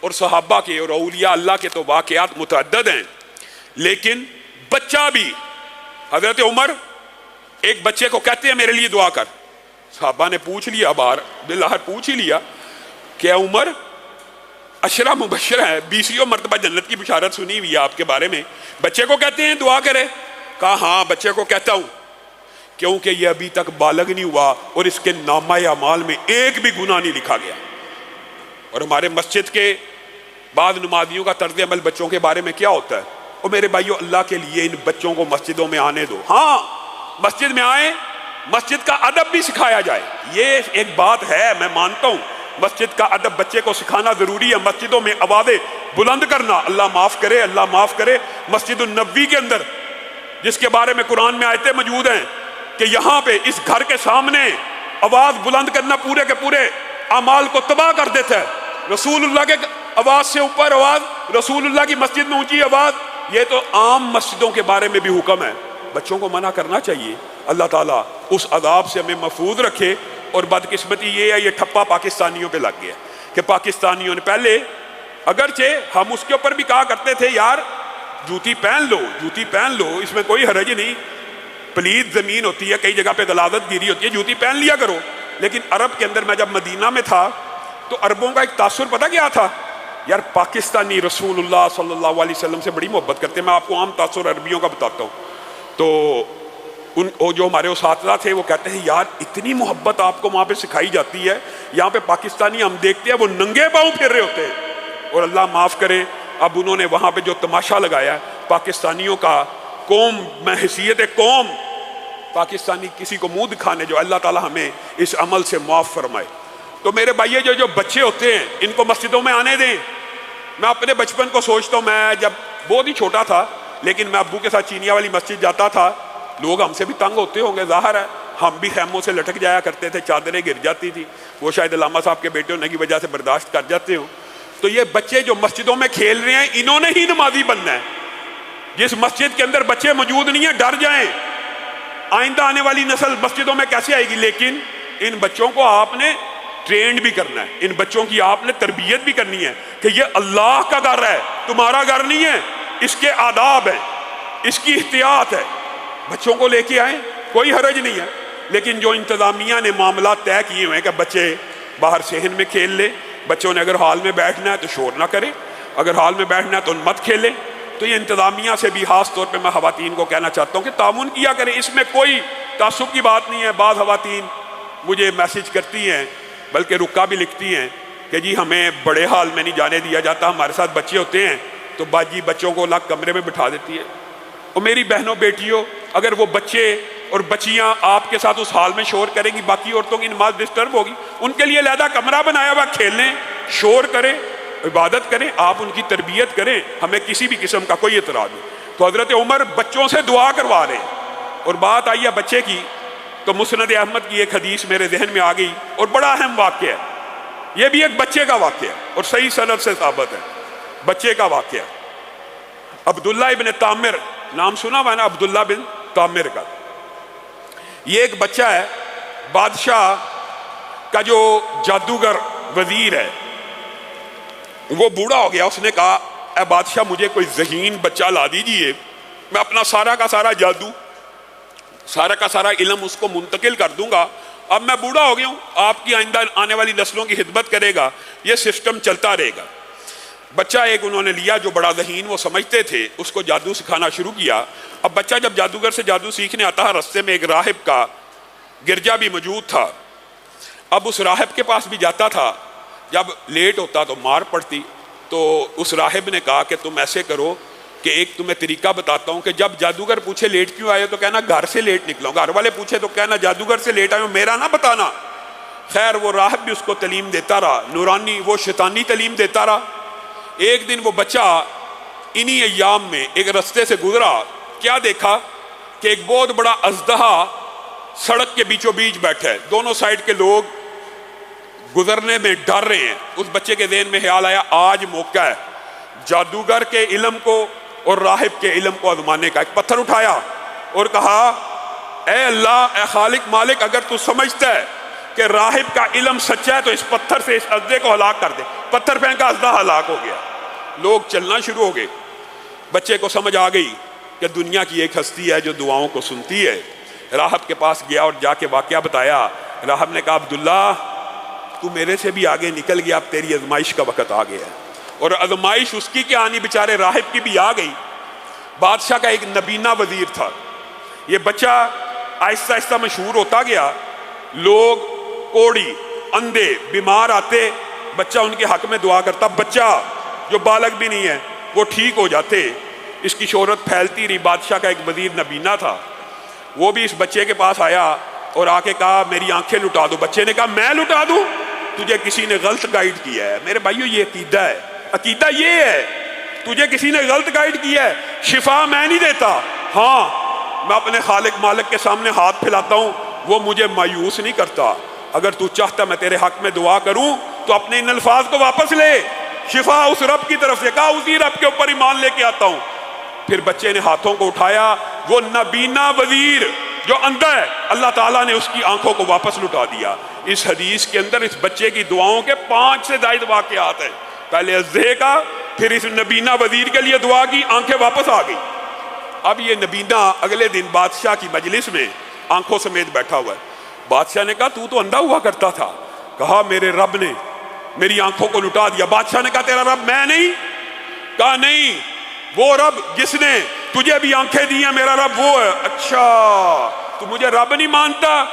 اور صحابہ کے اور اولیاء اللہ کے تو واقعات متعدد ہیں، لیکن بچہ بھی، حضرت عمر ایک بچے کو کہتے ہیں میرے لیے دعا کر، صحابہ نے پوچھ لیا، باہر پوچھ ہی لیا کہ عمر عشرہ مبشرہ ہے، 20 مرتبہ جنت کی بشارت سنی ہوئی ہے آپ کے بارے میں، بچے کو کہتے ہیں دعا کرے؟ کہا ہاں بچے کو کہتا ہوں، کیونکہ یہ ابھی تک بالغ نہیں ہوا اور اس کے نامہ اعمال میں ایک بھی گناہ نہیں لکھا گیا۔ اور ہمارے مسجد کے بعض نمازیوں کا طرز عمل بچوں کے بارے میں کیا ہوتا ہے؟ اور میرے بھائیو اللہ کے لیے ان بچوں کو مسجدوں میں آنے دو، ہاں مسجد میں آئیں، مسجد کا ادب بھی سکھایا جائے، یہ ایک بات ہے، میں مانتا ہوں مسجد کا ادب بچے کو سکھانا ضروری ہے، مسجدوں میں آوازیں بلند کرنا، اللہ معاف کرے، اللہ معاف کرے، مسجد النبوی کے اندر جس کے بارے میں قرآن میں آیتیں موجود ہیں کہ یہاں پہ اس گھر کے سامنے آواز بلند کرنا پورے کے پورے اعمال کو تباہ کر دیتا ہے، رسول اللہ کے آواز سے اوپر آواز، رسول اللہ کی مسجد میں اونچی آواز، یہ تو عام مسجدوں کے بارے میں بھی حکم ہے، بچوں کو منع کرنا چاہیے۔ اللہ تعالیٰ اس عذاب سے ہمیں محفوظ رکھے۔ اور بدقسمتی یہ ہے، یہ ٹھپا پاکستانیوں پہ لگ گیا کہ پاکستانیوں نے پہلے اگرچہ ہم اس کے اوپر بھی کہا کرتے تھے یار جوتی پہن لو، جوتی پہن لو، اس میں کوئی حرج نہیں، پلید زمین ہوتی ہے، کئی جگہ پہ غلاظت گیری ہوتی ہے، جوتی پہن لیا کرو، لیکن عرب کے اندر میں جب مدینہ میں تھا تو عربوں کا ایک تاثر پتہ کیا تھا؟ یار پاکستانی رسول اللہ صلی اللہ علیہ وسلم سے بڑی محبت کرتے ہیں۔ میں آپ کو عام تاثر عربیوں کا بتاتا ہوں، تو جو ہمارے اساتذہ تھے وہ کہتے ہیں یار اتنی محبت آپ کو وہاں پہ سکھائی جاتی ہے، یہاں پہ پاکستانی ہم دیکھتے ہیں وہ ننگے پاؤں پھر رہے ہوتے ہیں، اور اللہ معاف کرے اب انہوں نے وہاں پہ جو تماشا لگایا ہے پاکستانیوں کا، قوم میں حیثیت قوم پاکستانی کسی کو منہ دکھانے، جو اللہ تعالی ہمیں اس عمل سے معاف فرمائے۔ تو میرے بھائیے جو بچے ہوتے ہیں ان کو مسجدوں میں آنے دیں۔ میں اپنے بچپن کو سوچتا ہوں، میں جب بہت ہی چھوٹا تھا لیکن میں ابو کے ساتھ چینیا والی مسجد جاتا تھا، لوگ ہم سے بھی تنگ ہوتے ہوں گے، ظاہر ہے، ہم بھی خیموں سے لٹک جایا کرتے تھے، چادریں گر جاتی تھی، وہ شاید علامہ صاحب کے بیٹے ہونے کی وجہ سے برداشت کر جاتے ہوں۔ تو یہ بچے جو مسجدوں میں کھیل رہے ہیں انہوں نے ہی نمازی بننا ہے۔ جس مسجد کے اندر بچے موجود نہیں ہیں ڈر جائیں، آئندہ آنے والی نسل مسجدوں میں کیسے آئے گی؟ لیکن ان بچوں کو آپ نے ٹرینڈ بھی کرنا ہے، ان بچوں کی آپ نے تربیت بھی کرنی ہے کہ یہ اللہ کا گھر ہے، تمہارا گھر نہیں ہے، اس کے آداب ہیں، اس کی احتیاط ہے۔ بچوں کو لے کے آئیں، کوئی حرج نہیں ہے، لیکن جو انتظامیہ نے معاملات طے کیے ہوئے ہیں کہ بچے باہر صحن میں کھیل لیں، بچوں نے اگر ہال میں بیٹھنا ہے تو شور نہ کریں، اگر ہال میں بیٹھنا ہے تو مت کھیلیں، تو یہ انتظامیہ سے بھی خاص طور پہ میں خواتین کو کہنا چاہتا ہوں کہ تعاون کیا کریں، اس میں کوئی تعصب کی بات نہیں ہے۔ بعض خواتین مجھے میسج کرتی ہیں، بلکہ رکا بھی لکھتی ہیں کہ جی ہمیں بڑے ہال میں نہیں جانے دیا جاتا، ہمارے ساتھ بچے ہوتے ہیں تو باجی بچوں کو الگ کمرے میں بٹھا دیتی ہے۔ اور میری بہنوں بیٹیوں، اگر وہ بچے اور بچیاں آپ کے ساتھ اس حال میں شور کریں گی، باقی عورتوں کی نماز ڈسٹرب ہوگی، ان کے لیے علیحدہ کمرہ بنایا ہوا، کھیلیں، شور کریں، عبادت کریں، آپ ان کی تربیت کریں، ہمیں کسی بھی قسم کا کوئی اعتراض نہیں۔ تو حضرت عمر بچوں سے دعا کروا رہے ہیں۔ اور بات آئی ہے بچے کی، تو مسند احمد کی ایک حدیث میرے ذہن میں آ گئی اور بڑا اہم واقعہ ہے، یہ بھی ایک بچے کا واقعہ ہے اور صحیح سند سے ثابت ہے، بچے کا واقعہ۔ عبداللہ ابن تامر، نام سنا ہوا ہے نا عبداللہ بن تامر کا؟ یہ ایک بچہ ہے، بادشاہ کا جو جادوگر وزیر ہے وہ بوڑھا ہو گیا، اس نے کہا اے بادشاہ مجھے کوئی ذہین بچہ لا دیجئے، میں اپنا سارا کا سارا جادو، سارا کا سارا علم اس کو منتقل کر دوں گا، اب میں بوڑھا ہو گیا ہوں، آپ کی آئندہ آنے والی نسلوں کی خدمت کرے گا، یہ سسٹم چلتا رہے گا۔ بچہ ایک انہوں نے لیا جو بڑا ذہین وہ سمجھتے تھے، اس کو جادو سکھانا شروع کیا۔ اب بچہ جب جادوگر سے جادو سیکھنے آتا ہے، رستے میں ایک راہب کا گرجا بھی موجود تھا، اب اس راہب کے پاس بھی جاتا تھا، جب لیٹ ہوتا تو مار پڑتی، تو اس راہب نے کہا کہ تم ایسے کرو کہ ایک تمہیں طریقہ بتاتا ہوں کہ جب جادوگر پوچھے لیٹ کیوں آئے تو کہنا گھر سے لیٹ نکلا ہوں، گھر والے پوچھے تو کہنا جادوگر سے لیٹ آئے ہوں، میرا نہ بتانا۔ خیر وہ راہب بھی اس کو تعلیم دیتا رہا، نورانی وہ شیطانی تعلیم دیتا رہا۔ ایک دن وہ بچہ انہی ایام میں ایک رستے سے گزرا، کیا دیکھا کہ ایک بہت بڑا اژدہا سڑک کے بیچوں بیچ بیٹھا ہے، دونوں سائیڈ کے لوگ گزرنے میں ڈر رہے ہیں۔ اس بچے کے ذہن میں خیال آیا آج موقع ہے جادوگر کے علم کو اور راہب کے علم کو آزمانے کا۔ ایک پتھر اٹھایا اور کہا اے اللہ، اے خالق مالک، اگر تو سمجھتا ہے کہ راہب کا علم سچا ہے تو اس پتھر سے اس اژدے کو ہلاک کر دے. پتھر پھینکا، اژدھا ہلاک ہو گیا. لوگ چلنا شروع ہو گئے. بچے کو سمجھ آ گئی کہ دنیا کی ایک ہستی ہے جو دعاؤں کو سنتی ہے. راہب کے پاس گیا اور جا کے واقعہ بتایا. راہب نے کہا عبداللہ تو میرے سے بھی آگے نکل گیا، اب تیری آزمائش کا وقت آ گیا ہے. اور آزمائش اس کی کیا آنی، بیچارے راہب کی بھی آ گئی. بادشاہ کا ایک نبینا وزیر تھا. یہ بچہ آہستہ آہستہ مشہور ہوتا گیا. لوگ کوڑی، اندھے، بیمار آتے، بچہ ان کے حق میں دعا کرتا. بچہ جو بالغ بھی نہیں ہے وہ ٹھیک ہو جاتے. اس کی شہرت پھیلتی رہی. بادشاہ کا ایک وزیر نبینا تھا، وہ بھی اس بچے کے پاس آیا اور آ کے کہا میری آنکھیں لٹا دو. بچے نے کہا میں لٹا دوں؟ تجھے کسی نے غلط گائیڈ کیا ہے. میرے بھائیو یہ عقیدہ ہے، عقیدہ یہ ہے تجھے کسی نے غلط گائیڈ کیا ہے. شفا میں نہیں دیتا، ہاں میں اپنے خالق مالک کے سامنے ہاتھ پھیلاتا ہوں، وہ مجھے مایوس نہیں کرتا. اگر تو چاہتا میں تیرے حق میں دعا کروں تو اپنے ان الفاظ کو واپس لے. شفا اس رب کی طرف سے، کہا اسی رب کے اوپر ایمان لے کے آتا ہوں. پھر بچے نے ہاتھوں کو اٹھایا. وہ نبینا وزیر جو اندھا ہے، اللہ تعالیٰ نے اس کی آنکھوں کو واپس لٹا دیا. اس حدیث کے اندر اس بچے کی دعاؤں کے 5 سے زائد واقعات ہیں. پہلے ازدے کا، پھر اس نبینا وزیر کے لیے دعا کی، آنکھیں واپس آ گئی. اب یہ نبینا اگلے دن بادشاہ کی مجلس میں آنکھوں سمیت بیٹھا ہوا ہے. بادشاہ نے کہا تو اندھا ہوا کرتا تھا. کہا میرے رب نے میری آنکھوں کو لٹا دیا. بادشاہ نے کہا تیرا رب میں نہیں؟ کہا نہیں، وہ رب جس نے تجھے بھی آنکھیں دی ہیں میرا رب وہ ہے. اچھا تو مجھے رب نہیں مانتا؟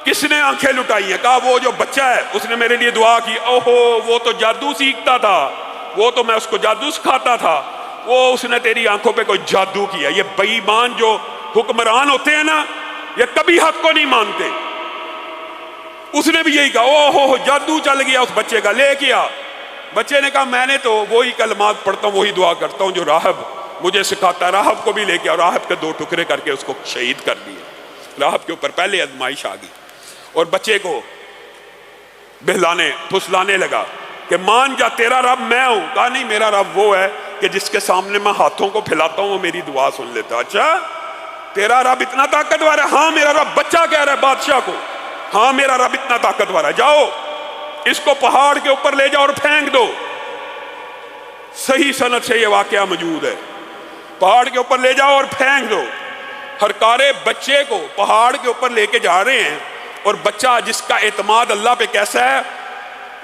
کس نے آنکھیں لٹائی ہیں؟ کہا وہ جو بچہ ہے اس نے میرے لیے دعا کی. اوہو وہ تو جادو سیکھتا تھا، وہ تو میں اس کو جادو سکھاتا تھا، وہ اس نے تیری آنکھوں پہ کوئی جادو کیا. یہ بے ایمان جو حکمران ہوتے ہیں نا، یہ کبھی حق کو نہیں مانتے. اس نے بھی یہی کہا اوہو جادو چل گیا اس بچے کا، لے کیا. بچے نے کہا میں نے تو وہی کلمات پڑھتا ہوں، وہی دعا کرتا ہوں جو راہب مجھے سکھاتا ہے. راہب کو بھی لے کے اور راہب کے 2 ٹکڑے کر کے اس کو شہید کر دیا. راہب کے اوپر پہلے آزمائش آ گئی اور بچے کو بہلانے پھسلانے لگا کہ مان جا تیرا رب میں ہوں. کہا نہیں، میرا رب وہ ہے کہ جس کے سامنے میں ہاتھوں کو پھیلاتا ہوں وہ میری دعا سن لیتا. اچھا تیرا رب اتنا طاقتور ہے؟ ہاں میرا رب. بچہ کہہ رہا ہے بادشاہ کو ہاں میرا رب اتنا طاقتور ہے. جاؤ اس کو پہاڑ کے اوپر لے جاؤ اور پھینک دو. صحیح سند سے یہ واقعہ موجود ہے. پہاڑ کے اوپر لے جاؤ اور پھینک دو. ہرکارے بچے کو پہاڑ کے اوپر لے کے جا رہے ہیں اور بچہ جس کا اعتماد اللہ پہ کیسا ہے،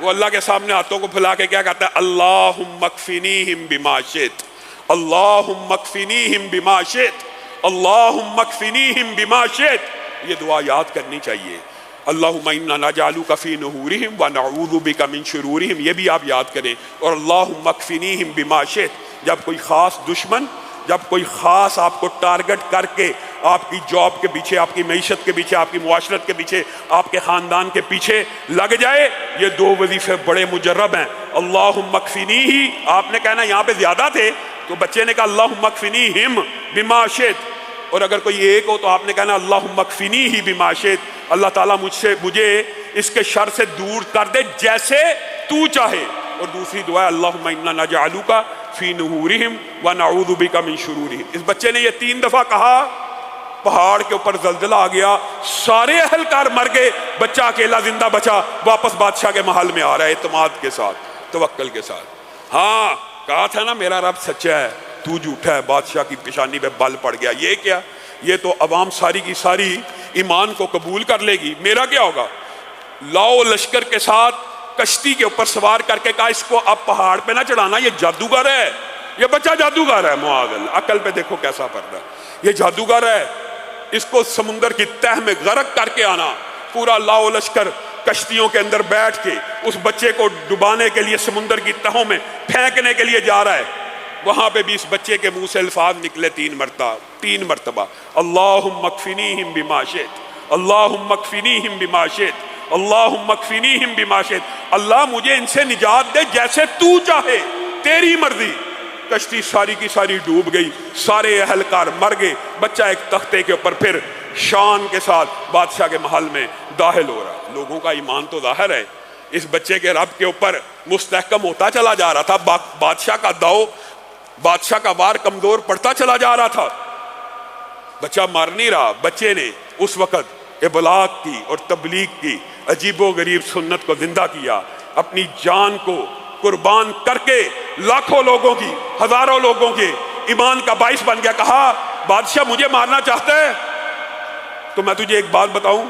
وہ اللہ کے سامنے ہاتھوں کو پھیلا کے کیا کہتا ہے، اللہم اکفنیہم بما شئت، اللہم اکفنیہم بما شئت، اللہم اکفنیہم بما شئت. یہ دعا یاد کرنی چاہیے. اللہم انا نجعلک فی نحورہم ونعوذ بک من شرورہم، یہ بھی آپ یاد کریں. اور اللہم اکفنیہم بما شئت، جب کوئی خاص دشمن، جب کوئی خاص آپ کو ٹارگٹ کر کے آپ کی جاب کے پیچھے، آپ کی معیشت کے پیچھے، آپ کی معاشرت کے پیچھے، آپ کے خاندان کے پیچھے لگ جائے، یہ 2 وظیفے بڑے مجرب ہیں. اللہم اکفنیہ، آپ نے کہنا یہاں پہ زیادہ تھے تو بچے نے کہا اللہم اکفنیہم بما شئت. اور اگر کوئی ایک ہو تو آپ نے کہنا اللہم اکفنیہ بما شئت، اللہ تعالیٰ مجھے اس کے شر سے دور کر دے جیسے تو چاہے. اور دوسری دعا ہے اللہم انا نجعلک فی نحورہم ونعوذ بک من شرورہم. اس بچے نے یہ 3 دفعہ کہا، پہاڑ کے اوپر زلزلہ آ گیا، سارے اہلکار مر گئے، بچہ اکیلا زندہ بچا، واپس بادشاہ کے محل میں آ رہا ہے اعتماد کے ساتھ، توکل کے ساتھ. ہاں کہا تھا نا میرا رب سچا ہے، تو جھوٹا ہے. بادشاہ کی پیشانی پہ بل پڑ گیا. یہ کیا، یہ تو عوام ساری کی ساری ایمان کو قبول کر لے گی، میرا کیا ہوگا. لاؤ لشکر کے ساتھ کشتی کے اوپر سوار کر کے کہا اس کو اب پہاڑ پہ نہ چڑھانا، یہ جادوگر ہے، یہ بچہ جادوگر ہے. معاذ اللہ، عقل پہ دیکھو کیسا پڑ رہا ہے، یہ جادوگر ہے. اس کو سمندر کی تہ میں غرق کر کے آنا. پورا لاؤ لشکر کشتیوں کے اندر بیٹھ کے اس بچے کو ڈبانے کے لیے سمندر کی تہوں میں پھینکنے کے لیے جا رہا ہے. وہاں پہ بھی اس بچے کے منہ سے الفاظ نکلے 3 مرتبہ اللہم اکفنیہم بما شئت، اللہم اکفنیہم بما شئت، اللہم اکفنیہم بما شئت. اللہ مجھے ان سے نجات دے جیسے تو چاہے، تیری مرضی. کشتی ساری کی ساری ڈوب گئی، سارے اہلکار مر گئے. بچہ ایک تختے کے اوپر پھر شان کے ساتھ بادشاہ کے محل میں داخل ہو رہا. لوگوں کا ایمان تو ظاہر ہے اس بچے کے رب کے اوپر مستحکم ہوتا چلا جا رہا تھا. بادشاہ کا داؤ، بادشاہ کا وار کمزور پڑتا چلا جا رہا تھا. بچہ مر نہیں رہا. بچے نے اس وقت ابلاغ کی اور تبلیغ کی عجیب و غریب سنت کو زندہ کیا، اپنی جان کو قربان کر کے لاکھوں لوگوں کی، ہزاروں لوگوں کے ایمان کا باعث بن گیا۔ کہا بادشاہ مجھے مارنا چاہتا ہے تو میں تجھے ایک بات بتاؤں،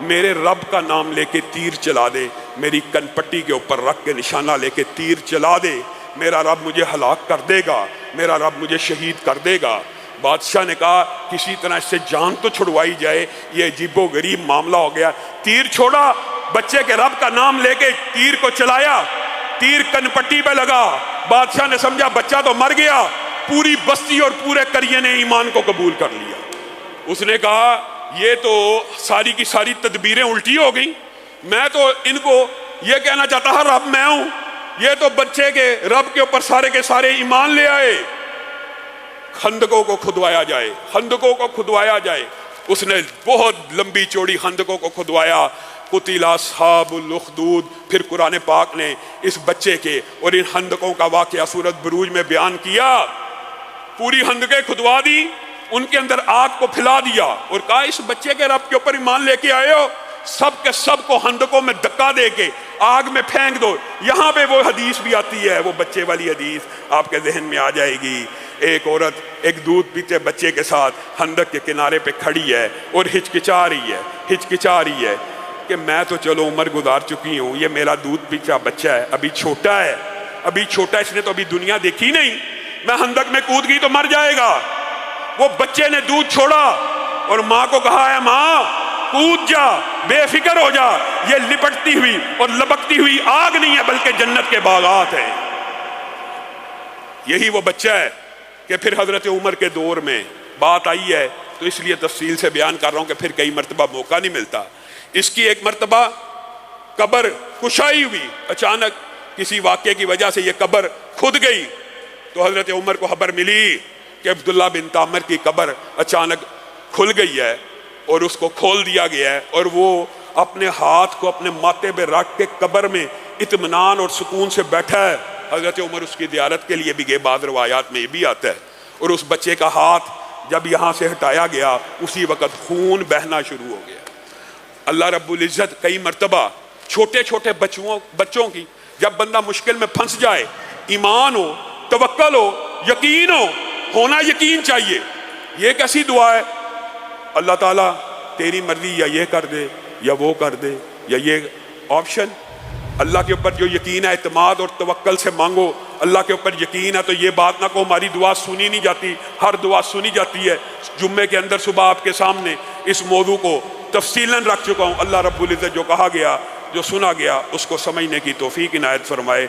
میرے رب کا نام لے کے تیر چلا دے، میری کن پٹی کے اوپر رکھ کے نشانہ لے کے تیر چلا دے، میرا رب مجھے ہلاک کر دے گا، میرا رب مجھے شہید کر دے گا۔ بادشاہ نے کہا کسی طرح اس سے جان تو چھڑوائی جائے، یہ عجیب و غریب معاملہ ہو گیا۔ تیر چھوڑا، بچے کے رب کا نام لے کے تیر کو چلایا، تیر کن پٹی پہ لگا۔ بادشاہ نے سمجھا بچہ تو مر گیا، پوری بستی اور پورے قریے نے ایمان کو قبول کر لیا۔ اس نے کہا یہ تو ساری کی ساری تدبیریں الٹی ہو گئیں، میں تو ان کو یہ کہنا چاہتا ہوں رب میں ہوں، یہ تو بچے کے رب کے اوپر سارے کے سارے ایمان لے آئے۔ خندقوں کو کھدوایا جائے، خندقوں کو کھدوایا جائے۔ اس نے بہت لمبی چوڑی خندقوں کو کھدوایا۔ قتل اصحاب الاخدود، پھر قرآن پاک نے اس بچے کے اور ان خندقوں کا واقعہ سورۃ بروج میں بیان کیا۔ پوری خندقیں کھدوا دی، ان کے اندر آگ کو پھیلا دیا اور کہا اس بچے کے رب کے اوپر ایمان لے کے آئے ہو، سب کے سب کو خندقوں میں دھکا دے کے آگ میں پھینک دو۔ یہاں پہ وہ حدیث بھی آتی ہے، وہ بچے والی حدیث آپ کے ذہن میں آ جائے گی۔ ایک عورت ایک دودھ پیتے بچے کے ساتھ خندق کے کنارے پہ کھڑی ہے اور ہچکچا رہی ہے کہ میں تو چلو عمر گزار چکی ہوں، یہ میرا دودھ پیتا بچہ ہے، ابھی چھوٹا ہے، اس نے تو ابھی دنیا دیکھی نہیں، میں خندق میں کود گئی تو مر جائے گا۔ وہ بچے نے دودھ چھوڑا اور ماں کو کہا ہے ماں کود جا، بے فکر ہو جا، یہ لپٹتی ہوئی اور لبکتی ہوئی آگ نہیں ہے بلکہ جنت کے باغات ہیں۔ یہی وہ بچہ ہے کہ پھر حضرت عمر کے دور میں بات آئی ہے، تو اس لیے تفصیل سے بیان کر رہا ہوں کہ پھر کئی مرتبہ موقع نہیں ملتا۔ اس کی ایک مرتبہ قبر کشائی ہوئی، اچانک کسی واقعے کی وجہ سے یہ قبر کھد گئی، تو حضرت عمر کو خبر ملی کہ عبداللہ بن عامر کی قبر اچانک کھل گئی ہے اور اس کو کھول دیا گیا ہے، اور وہ اپنے ہاتھ کو اپنے ماتھے پہ رکھ کے قبر میں اطمینان اور سکون سے بیٹھا ہے۔ حضرت عمر اس کی زیارت کے لیے بھی گئے، بعض روایات میں یہ بھی آتا ہے، اور اس بچے کا ہاتھ جب یہاں سے ہٹایا گیا اسی وقت خون بہنا شروع ہو گیا۔ اللہ رب العزت کئی مرتبہ چھوٹے چھوٹے بچوں کی، جب بندہ مشکل میں پھنس جائے، ایمان ہو، توکل ہو، یقین ہونا یقین چاہیے۔ یہ کیسی دعا ہے؟ اللہ تعالیٰ تیری مرضی، یا یہ کر دے یا وہ کر دے یا یہ آپشن۔ اللہ کے اوپر جو یقین ہے، اعتماد اور توکل سے مانگو۔ اللہ کے اوپر یقین ہے تو یہ بات نہ کہو ہماری دعا سنی نہیں جاتی، ہر دعا سنی جاتی ہے۔ جمعے کے اندر صبح آپ کے سامنے اس موضوع کو تفصیلاً رکھ چکا ہوں۔ اللہ رب العزت جو کہا گیا، جو سنا گیا، اس کو سمجھنے کی توفیق عنایت فرمائے۔